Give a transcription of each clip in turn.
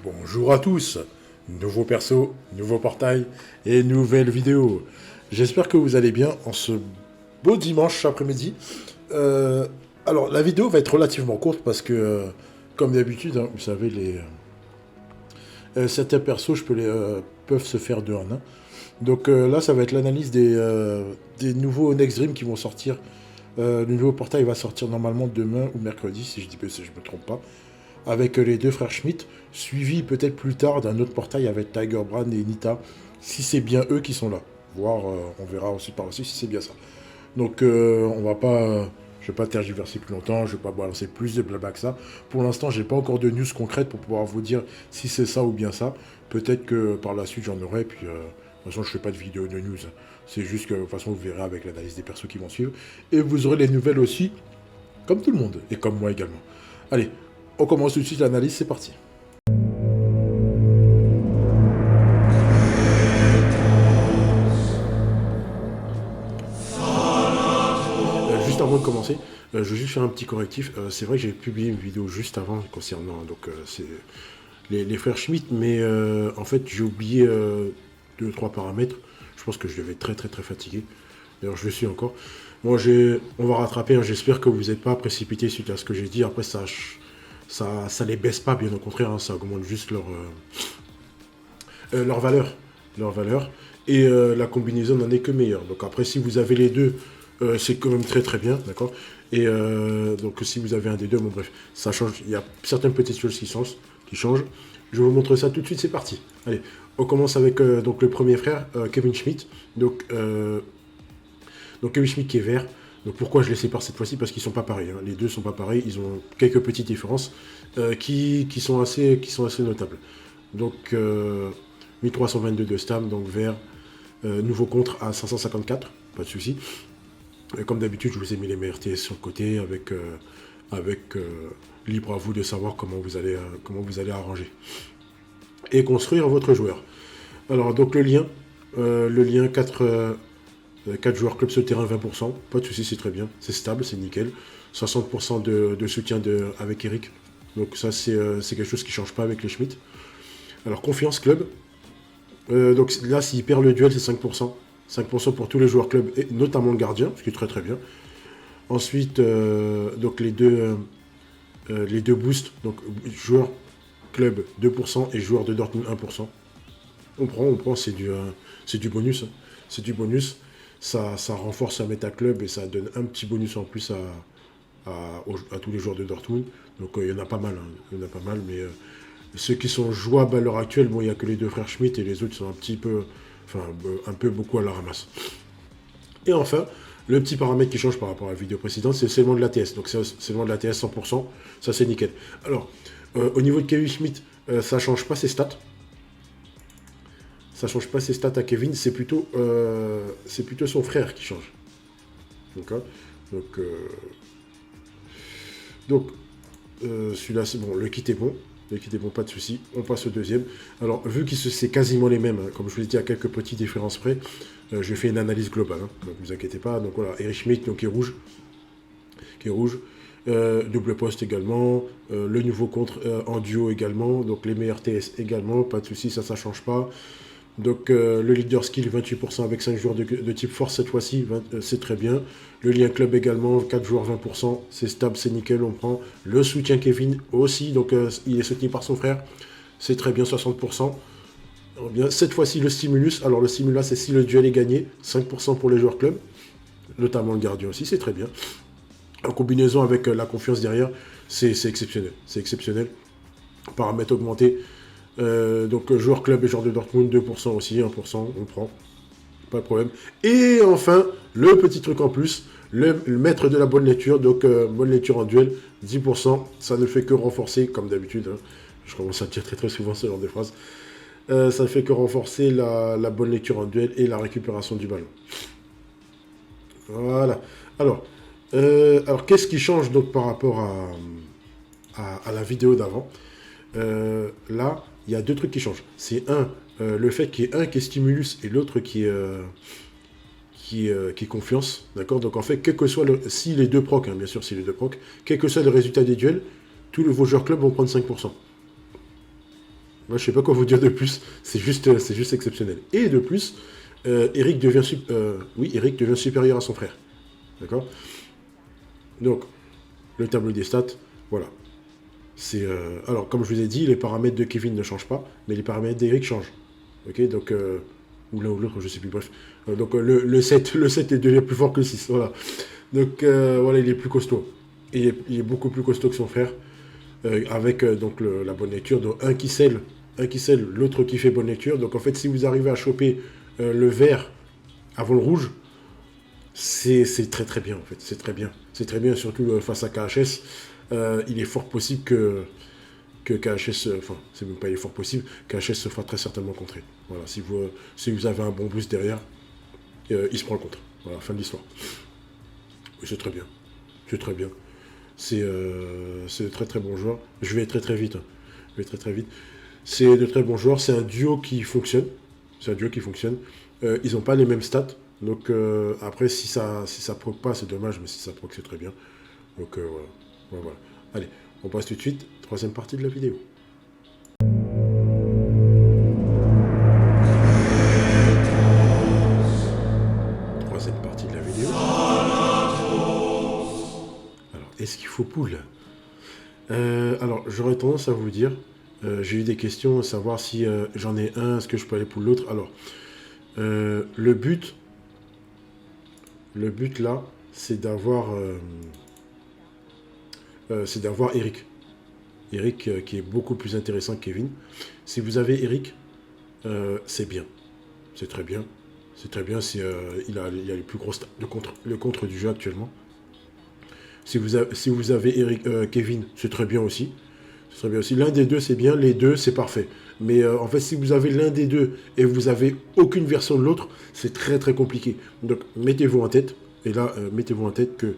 Bonjour à tous, nouveau perso, nouveau portail et nouvelle vidéo. J'espère que vous allez bien en ce beau dimanche après-midi. Alors la vidéo va être relativement courte parce que, comme d'habitude, hein, vous savez, certains persos peuvent se faire deux en un. Donc là, ça va être l'analyse des nouveaux Next Dream qui vont sortir. Le nouveau portail va sortir normalement demain ou mercredi, si je me trompe pas, avec les deux frères Schmidt, suivi peut-être plus tard d'un autre portail avec Tiger Brand et Nita, si c'est bien eux qui sont là. Voir, on verra aussi par aussi si c'est bien ça. Donc on va pas, je vais pas tergiverser plus longtemps, je vais pas balancer plus de blabla que ça. Pour l'instant, j'ai pas encore de news concrètes pour pouvoir vous dire si c'est ça ou bien ça. Peut-être que par la suite j'en aurai, puis de toute façon je fais pas de vidéo de news. C'est juste que de toute façon vous verrez avec l'analyse des persos qui vont suivre. Et vous aurez les nouvelles aussi, comme tout le monde, et comme moi également. Allez, on commence tout de suite l'analyse, c'est parti. Juste avant de commencer, je veux juste faire un petit correctif. C'est vrai que j'ai publié une vidéo juste avant concernant c'est les frères Schmidt, mais en fait j'ai oublié deux ou trois paramètres. Je pense que je devais être très très très fatigué. D'ailleurs, je le suis encore. Bon, on va rattraper. Hein. J'espère que vous n'êtes pas précipité suite à ce que j'ai dit. Après, ça les baisse pas, bien au contraire. Hein. Ça augmente juste leur valeur. Leur valeur. Et la combinaison n'en est que meilleure. Donc après, si vous avez les deux, c'est quand même très très bien. D'accord. Et donc si vous avez un des deux, bon bref, ça change. Il y a certaines petites choses qui changent. Je vais vous montrer ça tout de suite. C'est parti. Allez, on commence avec donc le premier frère, Kevin Schmidt. Donc Kevin Schmidt qui est vert. Donc pourquoi je les sépare cette fois-ci? Parce qu'ils sont pas pareils. Hein. Les deux sont pas pareils. Ils ont quelques petites différences qui sont assez notables. Donc 1322 de stam, donc vert. Nouveau contre à 554, pas de souci. Comme d'habitude, je vous ai mis les meilleurs TS sur le côté avec libre à vous de savoir comment vous allez arranger et construire votre joueur. Alors donc le lien 4 joueurs club sur le terrain 20%, pas de souci, c'est très bien, c'est stable, c'est nickel. 60% de soutien avec Eric, donc ça c'est quelque chose qui ne change pas avec les Schmidt. Alors confiance club, donc là s'il perd le duel c'est 5%. 5% pour tous les joueurs club, et notamment le gardien, ce qui est très très bien. Ensuite, donc les deux boosts, donc joueurs club 2% et joueurs de Dortmund 1%. On prend, c'est du bonus. Hein. C'est du bonus. Ça renforce un méta club et ça donne un petit bonus en plus à tous les joueurs de Dortmund. Donc il y en a pas mal. Hein. Il y en a pas mal, mais ceux qui sont jouables à l'heure actuelle, bon, il n'y a que les deux frères Schmidt et les autres sont un peu beaucoup à la ramasse. Et enfin, le petit paramètre qui change par rapport à la vidéo précédente, c'est le scellement de l'ATS. Donc c'est le scellement de l'ATS 100%, ça c'est nickel. Alors, au niveau de Kevin Schmidt, ça change pas ses stats. Ça change pas ses stats à Kevin, c'est plutôt son frère qui change. D'accord. Donc celui-là, c'est bon, le kit est bon. Le kit est bon, pas de souci. On passe au deuxième. Alors, vu que c'est quasiment les mêmes, hein, comme je vous l'ai dit, à quelques petites différences près, je fais une analyse globale. Hein, donc, ne vous inquiétez pas. Donc voilà, Eric Schmidt, donc, qui est rouge. Double poste également. Le nouveau contre en duo également. Donc les meilleurs TS également. Pas de souci, ça ne change pas. Donc le leader skill 28% avec 5 joueurs de type force cette fois-ci, c'est très bien. Le lien club également, 4 joueurs 20%, c'est stable, c'est nickel, on prend. Le soutien Kevin aussi, donc il est soutenu par son frère, c'est très bien, 60%. Alors, bien, cette fois-ci le stimulus, alors le stimulus c'est si le duel est gagné, 5% pour les joueurs club, notamment le gardien aussi, c'est très bien. En combinaison avec la confiance derrière, c'est exceptionnel, c'est exceptionnel. Paramètres augmentés. Donc joueur club et joueur de Dortmund 2% aussi, 1%, on prend, pas de problème. Et enfin, le petit truc en plus, le maître de la bonne lecture, donc bonne lecture en duel, 10%, ça ne fait que renforcer, comme d'habitude, hein. Je commence à dire très très souvent ce genre de phrases, ça ne fait que renforcer la bonne lecture en duel et la récupération du ballon. Voilà. Alors qu'est-ce qui change donc par rapport à la vidéo d'avant? Là, il y a deux trucs qui changent. C'est le fait qu'il y ait un qui est stimulus et l'autre qui est confiance. D'accord. Donc en fait, quel que soit si les deux proc, hein, bien sûr, si les deux proc, quel que soit le résultat des duels, tous vos joueurs club vont prendre 5%. Moi, je sais pas quoi vous dire de plus. C'est juste exceptionnel. Et de plus, Eric devient, oui, Eric devient supérieur à son frère. D'accord. Donc, le tableau des stats, voilà. Alors, comme je vous ai dit, les paramètres de Kevin ne changent pas, mais les paramètres d'Eric changent. Ok, donc, ou l'un ou l'autre, je sais plus, bref. Donc, le 7, le 7 est devient plus fort que le 6, voilà. Donc, voilà, il est plus costaud. Il est beaucoup plus costaud que son frère, avec donc la bonne lecture. Donc, un qui scelle, l'autre qui fait bonne lecture. Donc, en fait, si vous arrivez à choper le vert avant le rouge, c'est très très bien, en fait. C'est très bien. C'est très bien, surtout face à KHS. Il est fort possible que KHS, enfin, c'est même pas il est fort possible, KHS se fera très certainement contrer. Voilà, si vous avez un bon boost derrière, il se prend le contre. Voilà, fin de l'histoire. Oui, c'est très bien. C'est très bien. C'est de très très bons joueurs. Je vais très très vite. Hein. Je vais très très vite. C'est de très bons joueurs. C'est un duo qui fonctionne. C'est un duo qui fonctionne. Ils n'ont pas les mêmes stats. Donc après, si ça proc pas, c'est dommage, mais si ça proc, c'est très bien. Donc voilà. Voilà. Allez, on passe tout de suite. Troisième partie de la vidéo. Troisième partie de la vidéo. Alors, est-ce qu'il faut poule? Alors, j'aurais tendance à vous dire, j'ai eu des questions, savoir si j'en ai un, est-ce que je peux aller pour l'autre. Alors, le but là, c'est d'avoir Eric. Eric qui est beaucoup plus intéressant que Kevin. Si vous avez Eric, c'est bien. C'est très bien. C'est très bien. Il a les plus grosses stats le contre du jeu actuellement. Si vous avez Eric, Kevin, c'est très bien aussi. C'est très bien aussi. L'un des deux, c'est bien. Les deux, c'est parfait. Mais en fait, si vous avez l'un des deux et vous avez aucune version de l'autre, c'est très très compliqué. Donc, mettez-vous en tête. Et là, mettez-vous en tête que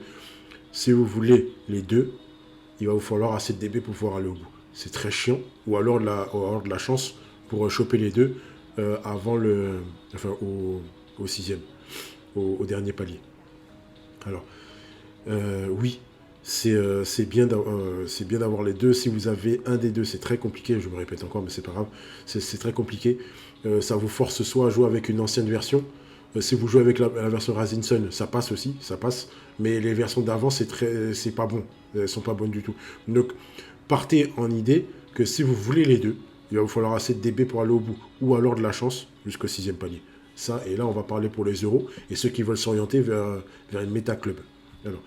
si vous voulez les deux, il va vous falloir assez de DB pour pouvoir aller au bout. C'est très chiant. Ou alors de la chance pour choper les deux avant au sixième, au dernier palier. Alors, oui, c'est bien d'avoir les deux. Si vous avez un des deux, c'est très compliqué. Je me répète encore, mais c'est pas grave. C'est très compliqué. Ça vous force soit à jouer avec une ancienne version. Si vous jouez avec la version Rising Sun, ça passe aussi, ça passe. Mais les versions d'avant, c'est pas bon. Elles sont pas bonnes du tout. Donc, partez en idée que si vous voulez les deux, il va vous falloir assez de DB pour aller au bout. Ou alors de la chance jusqu'au sixième palier. Ça, et là, on va parler pour les euros et ceux qui veulent s'orienter vers une méta club. Alors,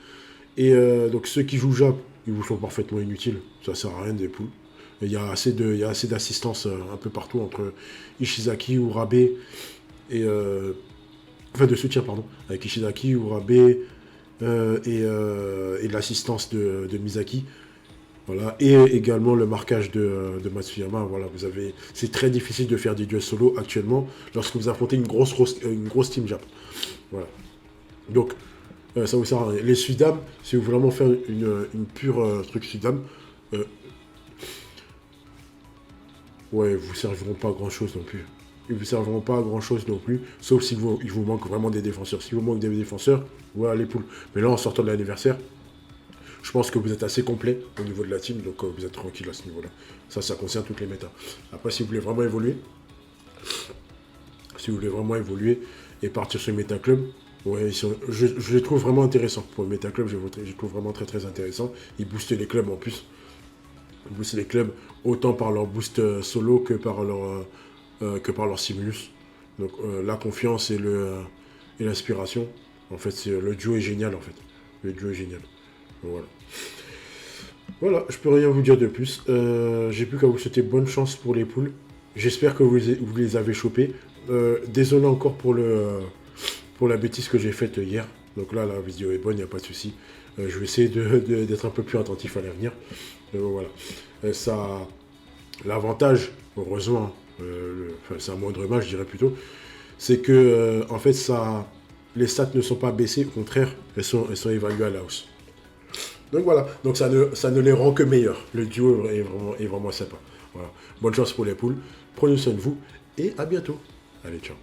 et donc ceux qui jouent Jap, ils vous sont parfaitement inutiles. Ça sert à rien des poules. Il y a assez d'assistance un peu partout entre Ishizaki, Urabe et enfin de soutien pardon, avec Ishizaki, Urabe et l'assistance de Misaki. Voilà, et également le marquage de Matsuyama. Voilà, c'est très difficile de faire des duels solo actuellement lorsque vous affrontez une grosse team Jap. Voilà. Donc ça vous sert à rien. Les Sudam, si vous voulez vraiment faire une pure truc Sudam, ouais, vous serviront pas à grand chose non plus. Ils vous serviront pas à grand chose non plus, sauf si il vous manque vraiment des défenseurs. Si vous manque des défenseurs, voilà les poules. Mais là, en sortant de l'anniversaire, je pense que vous êtes assez complet au niveau de la team, donc vous êtes tranquille à ce niveau-là. Ça concerne toutes les méta. Après, si vous voulez vraiment évoluer, et partir sur le méta club, ouais, je les trouve vraiment intéressants. Pour le méta club, je les trouve vraiment très très intéressants. Ils boostent les clubs en plus. Ils boostent les clubs autant par leur boost solo que par leur stimulus. Donc la confiance et l'inspiration, en fait, le duo est génial en fait. Le duo est génial. Donc, voilà. Voilà, je peux rien vous dire de plus. J'ai plus qu'à vous souhaiter bonne chance pour les poules. J'espère que vous les avez chopés. Désolé encore pour la bêtise que j'ai faite hier. Donc là, la vidéo est bonne, il n'y a pas de souci. Je vais essayer d'être un peu plus attentif à l'avenir. Voilà. L'avantage, heureusement, c'est un moindre mal, je dirais plutôt, c'est que en fait, les stats ne sont pas baissées, au contraire, elles sont évaluées à la hausse. Donc voilà, donc ça ne les rend que meilleurs. Le duo est vraiment sympa. Voilà. Bonne chance pour les poules, prenez soin de vous et à bientôt. Allez, ciao.